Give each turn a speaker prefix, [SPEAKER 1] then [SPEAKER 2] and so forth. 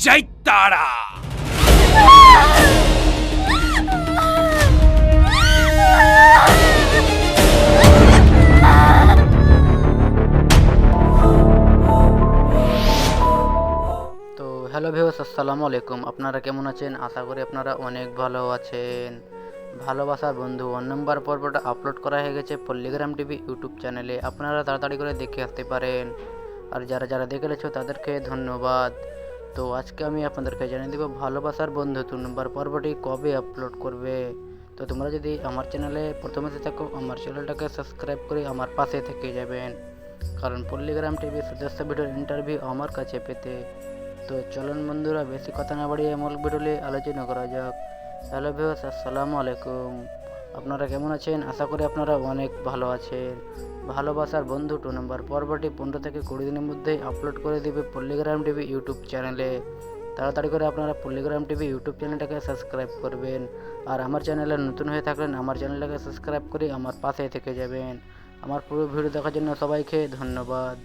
[SPEAKER 1] জয় তারা।
[SPEAKER 2] তো hello viewers, আসসালামু আলাইকুম। আপনারা কেমন আছেন? আশা করি আপনারা অনেক ভালো আছেন। ভালোবাসার বন্ধু 1 নম্বর পর্বটা আপলোড করা হয়ে গেছে পল্লীগ্রাম টিভি ইউটিউব চ্যানেলে। আপনারা তাড়াতাড়ি করে দেখে আসতে পারেন। আর যারা যারা দেখে গেছো তাদেরকে ধন্যবাদ। তো আজকে আমি আপনাদেরকে জানিয়ে দেবো ভালোবাসার বন্ধু 2 নম্বর পর্বটি কবে আপলোড করবে। তো তোমরা যদি আমার চ্যানেলে প্রথমে এসে থাকো, আমার চ্যানেলটাকে সাবস্ক্রাইব করে আমার পাশে থেকে যাবেন, কারণ পল্লীগ্রাম টিভির সদস্য ভিডিওর ইন্টারভিউ আমার কাছে পেতে। তো চলুন বন্ধুরা, বেশি কথা না বাড়িয়ে মূল ভিডিওতে আলোচনা করা যাক। হ্যালো ভিউয়ার্স, আসসালামু আলাইকুম। আপনারা কেমন আছেন? আশা করি আপনারা অনেক ভালো আছেন। ভালোবাসার বন্ধু 2 নম্বর পর্বটি 15 থেকে 20 দিনের মধ্যেই আপলোড করে দেবে পল্লীগ্রাম টিভি ইউটিউব চ্যানেলে। তাড়াতাড়ি করে আপনারা পল্লীগ্রাম টিভি ইউটিউব চ্যানেলটাকে সাবস্ক্রাইব করবেন। আর আমার চ্যানেলে নতুন হয়ে থাকলেন আমার চ্যানেলটাকে সাবস্ক্রাইব করে আমার পাশে থেকে যাবেন। আমার পুরো ভিডিও দেখার জন্য সবাইকে ধন্যবাদ।